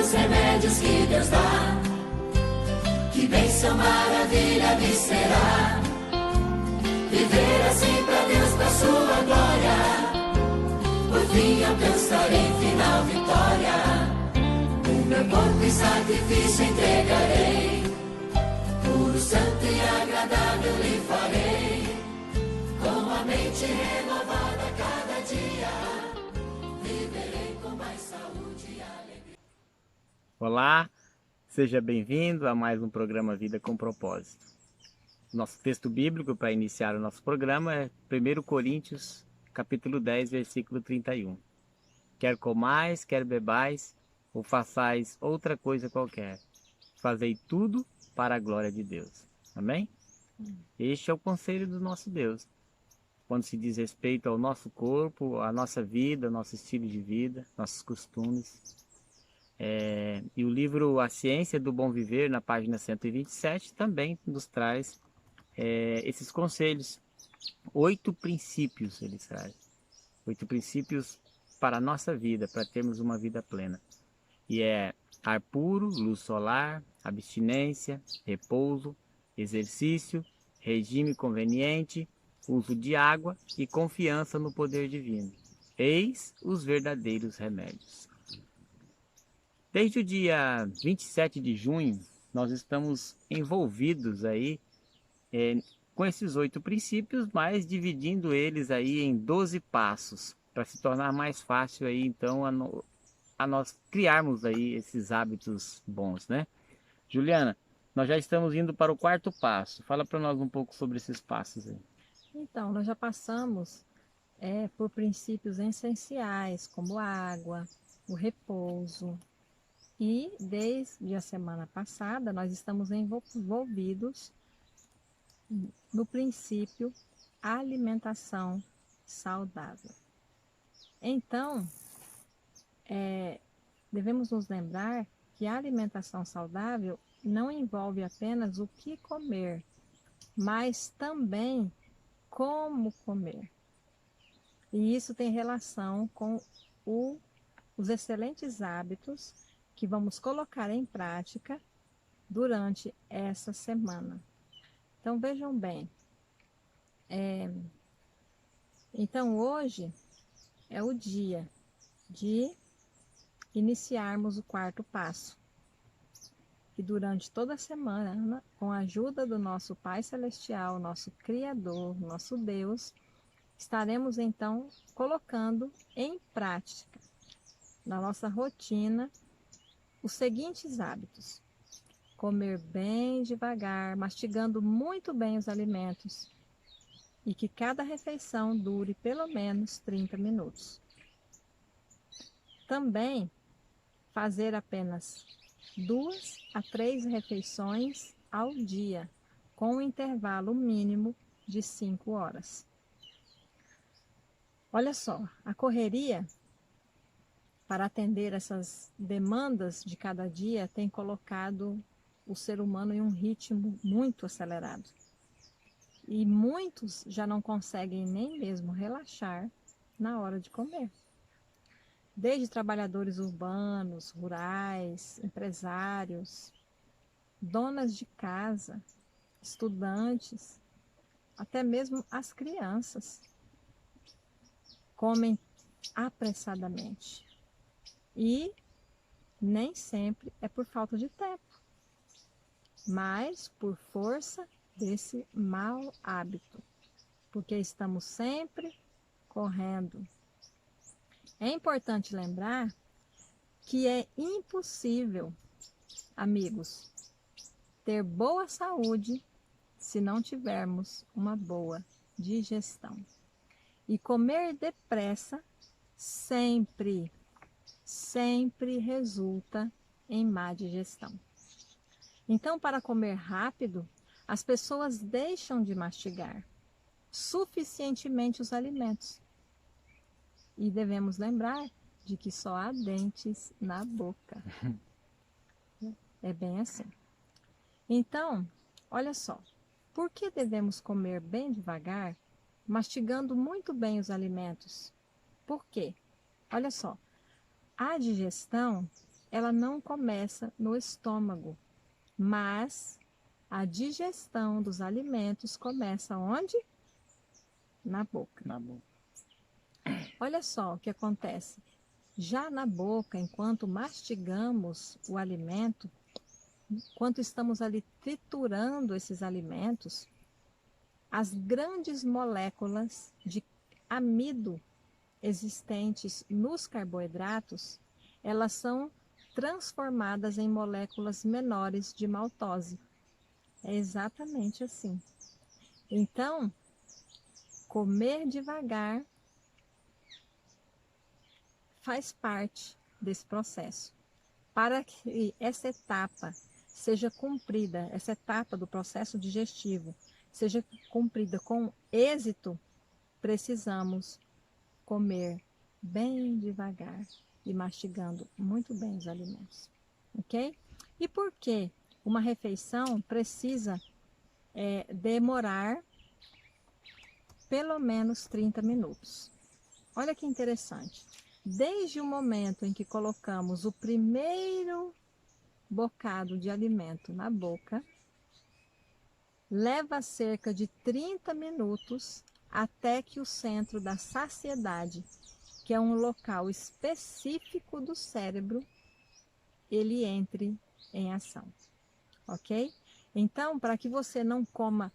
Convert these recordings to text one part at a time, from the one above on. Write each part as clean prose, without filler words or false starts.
os remédios que Deus dá. Que bênção, maravilha me será viver assim pra Deus, pra sua glória. Por fim alcançarei final vitória. O meu corpo em sacrifício entregarei, puro, santo e agradável lhe farei, com a mente renovada cada dia, viverei com mais saúde e alegria. Olá, seja bem-vindo a mais um programa Vida com Propósito. Nosso texto bíblico para iniciar o nosso programa é 1 Coríntios, capítulo 10, versículo 31. Quer comais, quer bebais, ou façais outra coisa qualquer, fazei tudo para a glória de Deus. Amém? Este é o conselho do nosso Deus, quando se diz respeito ao nosso corpo, à nossa vida, ao nosso estilo de vida, nossos costumes. E o livro A Ciência do Bom Viver, na página 127, também nos traz esses conselhos. 8 princípios ele traz. 8 princípios para a nossa vida, para termos uma vida plena. E é ar puro, luz solar, abstinência, repouso, exercício, regime conveniente, uso de água e confiança no poder divino. Eis os verdadeiros remédios. Desde o dia 27 de junho, nós estamos envolvidos aí com esses 8 princípios, mas dividindo eles aí em 12 passos, para se tornar mais fácil aí então a nós criarmos aí esses hábitos bons, né? Juliana, nós já estamos indo para o 4º passo. Fala para nós um pouco sobre esses passos aí. Então, nós já passamos por princípios essenciais, como a água, o repouso. E desde a semana passada, nós estamos envolvidos no princípio alimentação saudável. Então, devemos nos lembrar que a alimentação saudável não envolve apenas o que comer, mas também como comer. E isso tem relação com os excelentes hábitos que vamos colocar em prática durante essa semana. Então vejam bem, então hoje é o dia de iniciarmos o 4º passo. E durante toda a semana, com a ajuda do nosso Pai Celestial, nosso Criador, nosso Deus, estaremos então colocando em prática, na nossa rotina, os seguintes hábitos: comer bem devagar, mastigando muito bem os alimentos, e que cada refeição dure pelo menos 30 minutos. Também fazer apenas 2 a 3 refeições ao dia, com um intervalo mínimo de 5 horas. Olha só, a correria para atender essas demandas de cada dia tem colocado o ser humano em um ritmo muito acelerado. E muitos já não conseguem nem mesmo relaxar na hora de comer. Desde trabalhadores urbanos, rurais, empresários, donas de casa, estudantes, até mesmo as crianças comem apressadamente. E nem sempre é por falta de tempo, mas por força desse mau hábito, porque estamos sempre correndo. É importante lembrar que é impossível, amigos, ter boa saúde se não tivermos uma boa digestão. E comer depressa sempre resulta em má digestão. Então, para comer rápido, as pessoas deixam de mastigar suficientemente os alimentos. E devemos lembrar de que só há dentes na boca. É bem assim. Então, olha só, por que devemos comer bem devagar, mastigando muito bem os alimentos? Por quê? Olha só, a digestão ela não começa no estômago, mas a digestão dos alimentos começa onde? Na boca. Na boca. Olha só o que acontece. Já na boca, enquanto mastigamos o alimento, enquanto estamos ali triturando esses alimentos, as grandes moléculas de amido existentes nos carboidratos, elas são transformadas em moléculas menores de maltose. É exatamente assim. Então, comer devagar faz parte desse processo. Para que essa etapa seja cumprida, essa etapa do processo digestivo seja cumprida com êxito, precisamos comer bem devagar e mastigando muito bem os alimentos, ok? E por que uma refeição precisa demorar pelo menos 30 minutos? Olha que interessante. Desde o momento em que colocamos o primeiro bocado de alimento na boca, leva cerca de 30 minutos até que o centro da saciedade, que é um local específico do cérebro, ele entre em ação, ok? Então, para que você não coma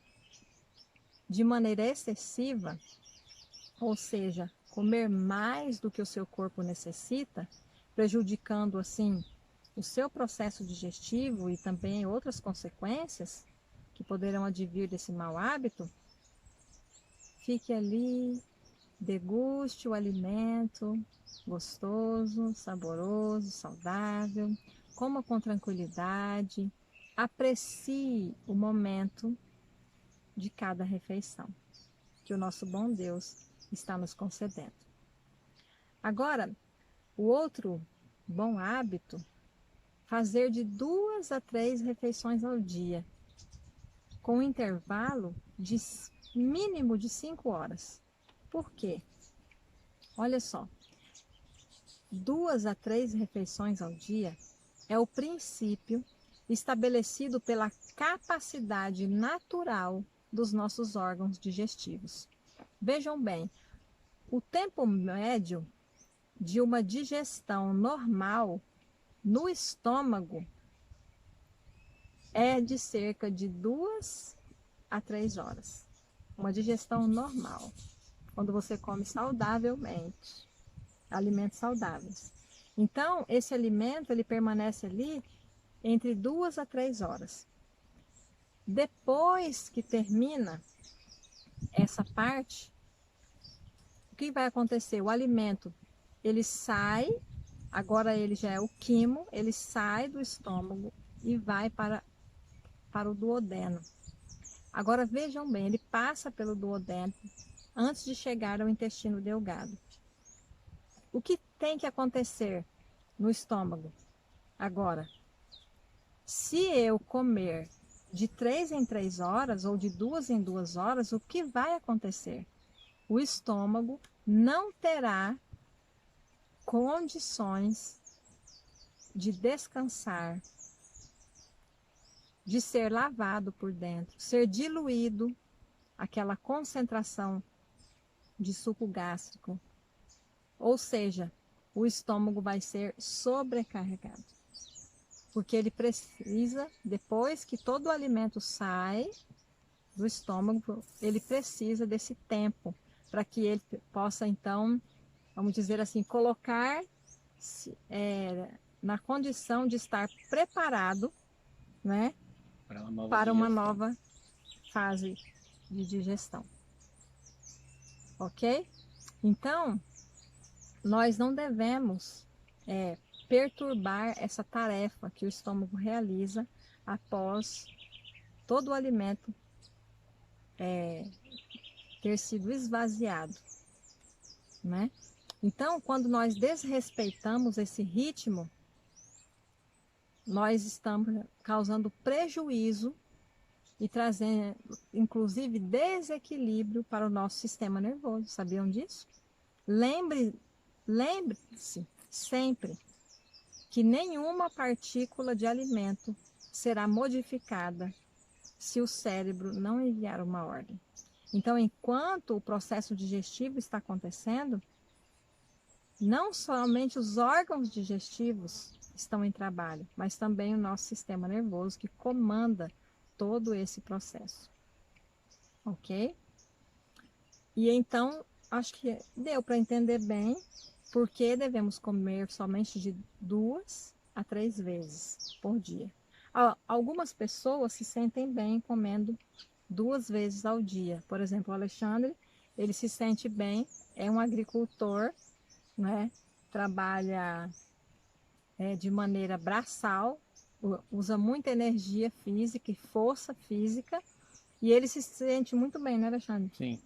de maneira excessiva, ou seja, comer mais do que o seu corpo necessita, prejudicando assim o seu processo digestivo e também outras consequências que poderão advir desse mau hábito, fique ali, deguste o alimento gostoso, saboroso, saudável, coma com tranquilidade, aprecie o momento de cada refeição que o nosso bom Deus está nos concedendo. Agora, o outro bom hábito, fazer de 2 a 3 refeições ao dia, com um intervalo de mínimo de 5 horas. Por quê? Olha só, 2 a 3 refeições ao dia é o princípio estabelecido pela capacidade natural dos nossos órgãos digestivos. Vejam bem, o tempo médio de uma digestão normal no estômago é de cerca de 2 a 3 horas. Uma digestão normal, quando você come saudavelmente, alimentos saudáveis. Então, esse alimento ele permanece ali entre 2 a 3 horas. Depois que termina essa parte, o que vai acontecer? O alimento, ele sai, agora ele já é o quimo, ele sai do estômago e vai para o duodeno. Agora vejam bem, ele passa pelo duodeno antes de chegar ao intestino delgado. O que tem que acontecer no estômago? Agora, se eu comer de 3 em 3 horas ou de 2 em 2 horas, o que vai acontecer? O estômago não terá condições de descansar, de ser lavado por dentro, ser diluído aquela concentração de suco gástrico. Ou seja, o estômago vai ser sobrecarregado. Porque ele precisa, depois que todo o alimento sai do estômago, ele precisa desse tempo para que ele possa, então, vamos dizer assim, colocar na condição de estar preparado, né, para uma nova fase de digestão. Ok? Então, nós não devemos perturbar essa tarefa que o estômago realiza após todo o alimento ter sido esvaziado, né? Então, quando nós desrespeitamos esse ritmo, nós estamos causando prejuízo e trazendo, inclusive, desequilíbrio para o nosso sistema nervoso. Sabiam disso? Lembre-se sempre que nenhuma partícula de alimento será modificada se o cérebro não enviar uma ordem. Então, enquanto o processo digestivo está acontecendo, não somente os órgãos digestivos estão em trabalho, mas também o nosso sistema nervoso que comanda todo esse processo. Ok? E então, acho que deu para entender bem por que devemos comer somente de 2 a 3 vezes por dia. Algumas pessoas se sentem bem comendo 2 vezes ao dia. Por exemplo, o Alexandre, ele se sente bem, é um agricultor, né? Trabalha de maneira braçal, usa muita energia física e força física, e ele se sente muito bem, né, Alexandre? Sim.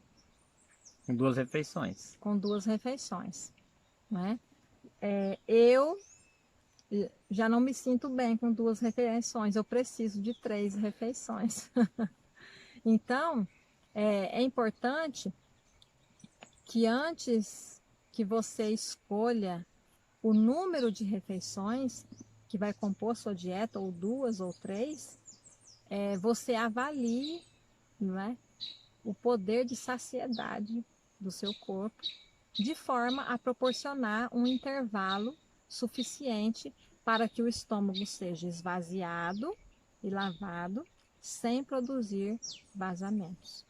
Com 2 refeições. Com 2 refeições, né? Eu já não me sinto bem com 2 refeições, eu preciso de 3 refeições. Então, é importante que antes que você escolha o número de refeições que vai compor sua dieta, ou 2 ou 3, você avalie, não é, o poder de saciedade do seu corpo, de forma a proporcionar um intervalo suficiente para que o estômago seja esvaziado e lavado, sem produzir vazamentos.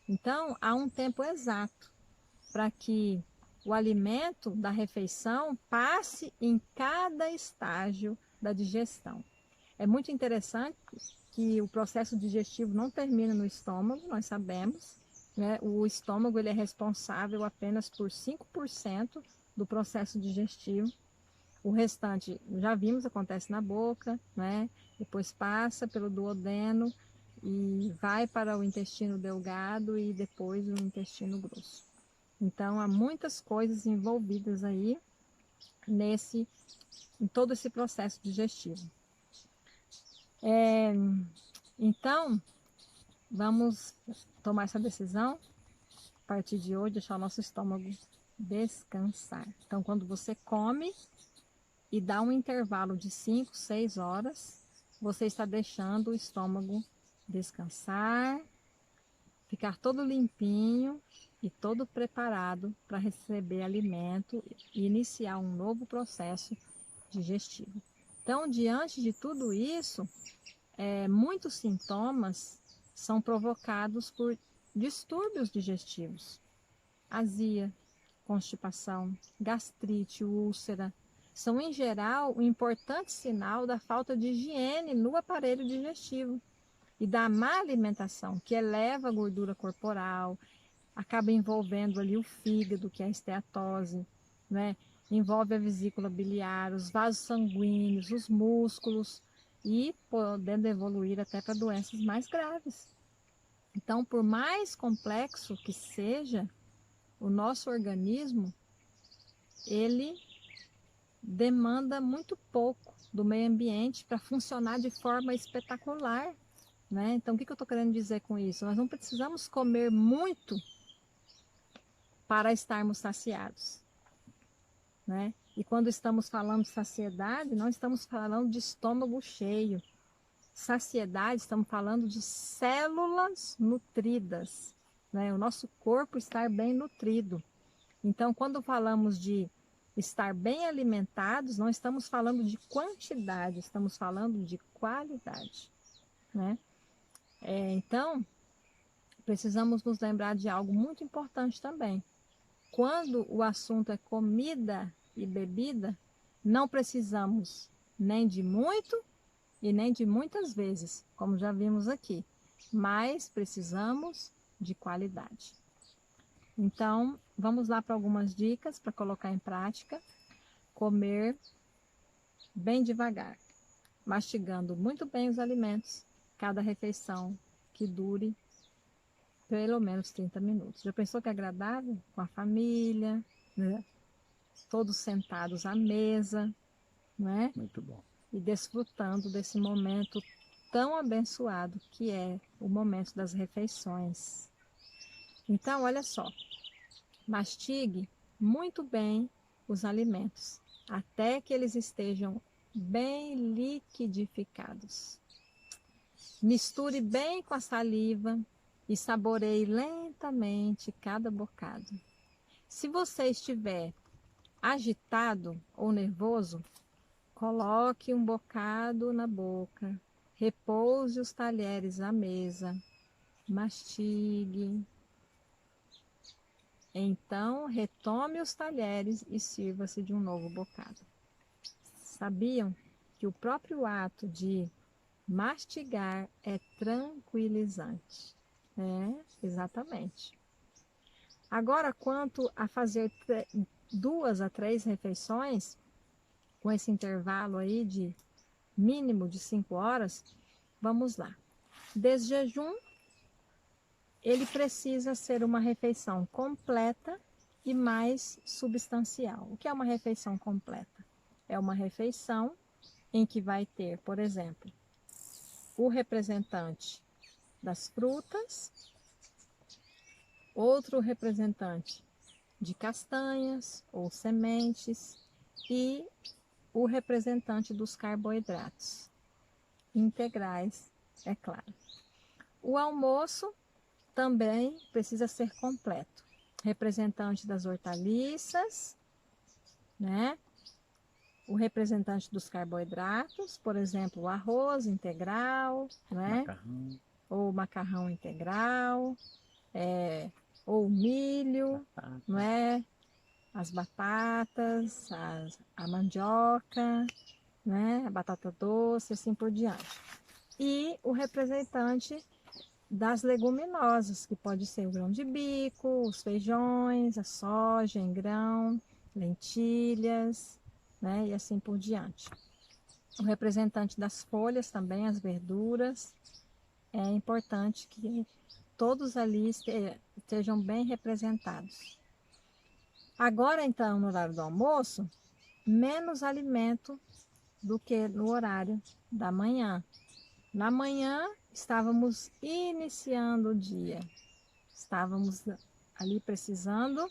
Então, há um tempo exato para que o alimento da refeição passe em cada estágio da digestão. É muito interessante que o processo digestivo não termina no estômago, nós sabemos, né? O estômago ele é responsável apenas por 5% do processo digestivo. O restante, já vimos, acontece na boca, né? Depois passa pelo duodeno e vai para o intestino delgado e depois o intestino grosso. Então, há muitas coisas envolvidas aí em todo esse processo digestivo. Então, vamos tomar essa decisão, a partir de hoje, deixar o nosso estômago descansar. Então, quando você come e dá um intervalo de 5, 6 horas, você está deixando o estômago descansar, ficar todo limpinho e todo preparado para receber alimento e iniciar um novo processo digestivo. Então, diante de tudo isso, muitos sintomas são provocados por distúrbios digestivos. Azia, constipação, gastrite, úlcera, são em geral um importante sinal da falta de higiene no aparelho digestivo e da má alimentação, que eleva a gordura corporal, acaba envolvendo ali o fígado, que é a esteatose, né? Envolve a vesícula biliar, os vasos sanguíneos, os músculos e podendo evoluir até para doenças mais graves. Então, por mais complexo que seja, o nosso organismo, ele demanda muito pouco do meio ambiente para funcionar de forma espetacular, né? Então, o que eu estou querendo dizer com isso? Nós não precisamos comer muito para estarmos saciados, né? E quando estamos falando de saciedade, não estamos falando de estômago cheio. Saciedade, estamos falando de células nutridas, né? O nosso corpo estar bem nutrido. Então, quando falamos de estar bem alimentados, não estamos falando de quantidade, estamos falando de qualidade, né? Então, precisamos nos lembrar de algo muito importante também. Quando o assunto é comida e bebida, não precisamos nem de muito e nem de muitas vezes, como já vimos aqui, mas precisamos de qualidade. Então, vamos lá para algumas dicas para colocar em prática. Comer bem devagar, mastigando muito bem os alimentos, cada refeição que dure pelo menos 30 minutos. Já pensou que é agradável? Com a família, né? Todos sentados à mesa, né? Muito bom. E desfrutando desse momento tão abençoado que é o momento das refeições. Então, olha só, mastigue muito bem os alimentos, até que eles estejam bem liquidificados. Misture bem com a saliva e saboreie lentamente cada bocado. Se você estiver agitado ou nervoso, coloque um bocado na boca, repouse os talheres à mesa, mastigue. Então, retome os talheres e sirva-se de um novo bocado. Sabiam que o próprio ato de mastigar é tranquilizante? É, exatamente. Agora, quanto a fazer 2 a 3 refeições, com esse intervalo aí de mínimo de 5 horas, vamos lá. Desjejum, ele precisa ser uma refeição completa e mais substancial. O que é uma refeição completa? É uma refeição em que vai ter, por exemplo, o representante das frutas, outro representante de castanhas ou sementes e o representante dos carboidratos integrais, é claro. O almoço também precisa ser completo. Representante das hortaliças, né? O representante dos carboidratos, por exemplo, o arroz integral, né? Macarrão, Ou macarrão integral, ou milho, batata. não é? As batatas, a mandioca, né? A batata doce, assim por diante. E o representante das leguminosas, que pode ser o grão de bico, os feijões, a soja em grão, lentilhas, né? E assim por diante. O representante das folhas também, as verduras. É importante que todos ali estejam bem representados. Agora, então, no horário do almoço, menos alimento do que no horário da manhã. Na manhã, estávamos iniciando o dia. Estávamos ali precisando,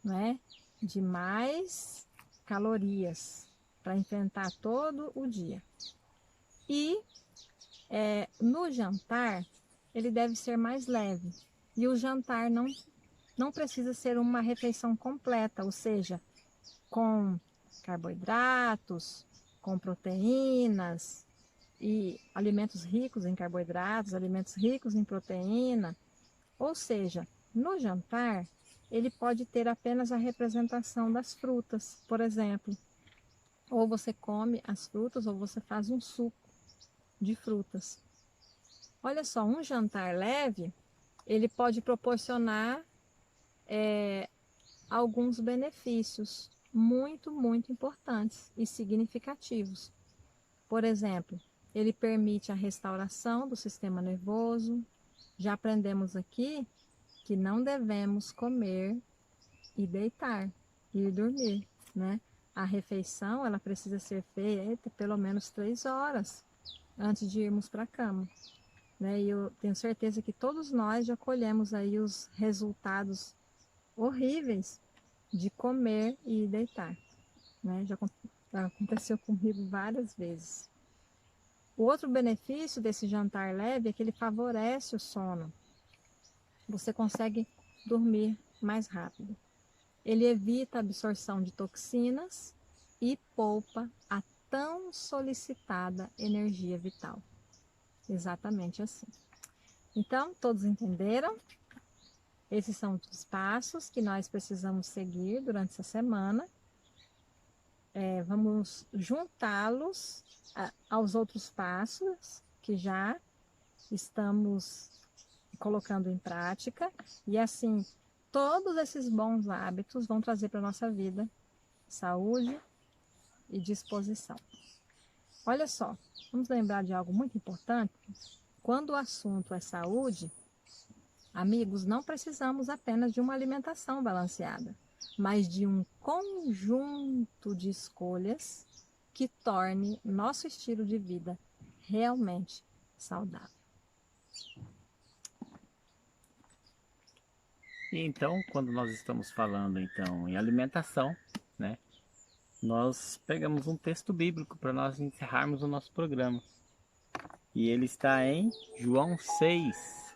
né, de mais calorias para enfrentar todo o dia. E no jantar, ele deve ser mais leve. E o jantar não precisa ser uma refeição completa, ou seja, com carboidratos, com proteínas e alimentos ricos em carboidratos, alimentos ricos em proteína. Ou seja, no jantar, ele pode ter apenas a representação das frutas, por exemplo. Ou você come as frutas ou você faz um suco de frutas. Olha só, um jantar leve, ele pode proporcionar alguns benefícios muito importantes e significativos. Por exemplo, ele permite a restauração do sistema nervoso. Já aprendemos aqui que não devemos comer e deitar e dormir, né? A refeição, ela precisa ser feita pelo menos 3 horas antes de irmos para a cama, né? E eu tenho certeza que todos nós já colhemos aí os resultados horríveis de comer e deitar, né? Já aconteceu comigo várias vezes. O outro benefício desse jantar leve é que ele favorece o sono. Você consegue dormir mais rápido. Ele evita a absorção de toxinas e poupa a tão solicitada energia vital. Exatamente assim. Então, todos entenderam? Esses são os passos que nós precisamos seguir durante essa semana. Vamos juntá-los aos outros passos que já estamos colocando em prática. E assim, todos esses bons hábitos vão trazer para a nossa vida saúde e disposição. Olha só, vamos lembrar de algo muito importante. Quando o assunto é saúde, amigos, não precisamos apenas de uma alimentação balanceada, mas de um conjunto de escolhas que torne nosso estilo de vida realmente saudável. E então, quando nós estamos falando então em alimentação, né, nós pegamos um texto bíblico para nós encerrarmos o nosso programa. E ele está em João 6,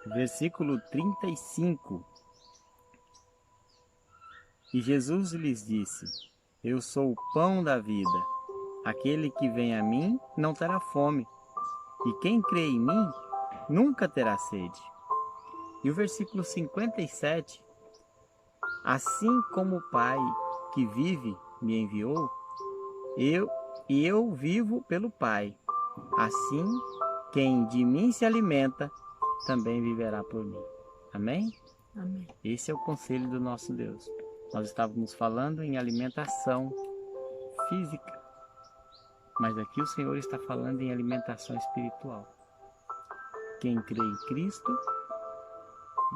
versículo 35. E Jesus lhes disse: Eu sou o pão da vida. Aquele que vem a mim não terá fome, e quem crê em mim nunca terá sede. E o versículo 57. Assim como o Pai que vive me enviou, eu vivo pelo Pai. Assim, quem de mim se alimenta, também viverá por mim. Amém? Amém. Esse é o conselho do nosso Deus. Nós estávamos falando em alimentação física, mas aqui o Senhor está falando em alimentação espiritual. Quem crê em Cristo,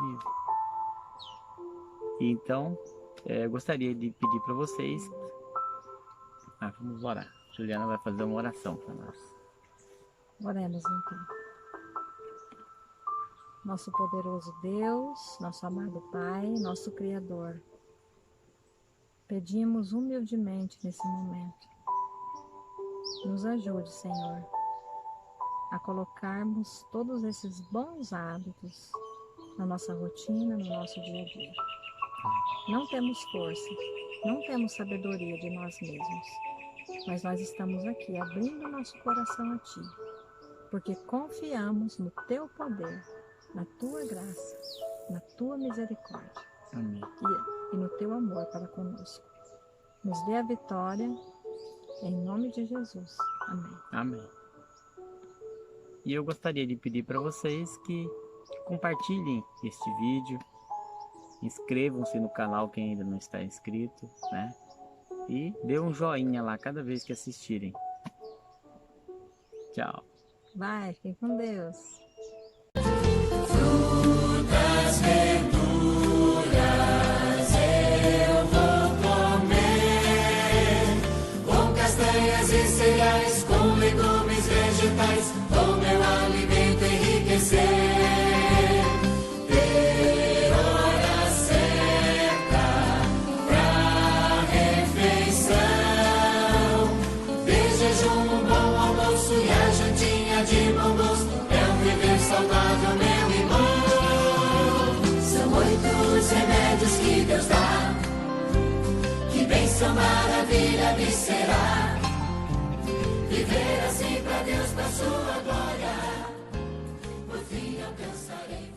vive. E então, eu gostaria de pedir para vocês, vamos orar. Juliana vai fazer uma oração para nós. Oremos então. Nosso poderoso Deus, nosso amado Pai, nosso Criador, pedimos humildemente nesse momento, nos ajude, Senhor, a colocarmos todos esses bons hábitos na nossa rotina, no nosso dia a dia. Não temos força, não temos sabedoria de nós mesmos, mas nós estamos aqui abrindo nosso coração a Ti, porque confiamos no Teu poder, na Tua graça, na Tua misericórdia. Amém. E no Teu amor para conosco. Nos dê a vitória, em nome de Jesus. Amém. Amém. E eu gostaria de pedir para vocês que compartilhem este vídeo, inscrevam-se no canal quem ainda não está inscrito, né? E dê um joinha lá cada vez que assistirem. Tchau. Vai, fiquem com Deus. Frutas, verduras eu vou comer, com castanhas e cereais, com legumes vegetais, com meu alimento enriquecer. Ter hora certa pra refeição, de jejum, um bom almoço e a jantinha de bom gosto, é um viver saudável, meu irmão. São 8 os remédios que Deus dá, que bênção, maravilha me será. Viver assim pra Deus, pra sua glória, por fim alcançarei.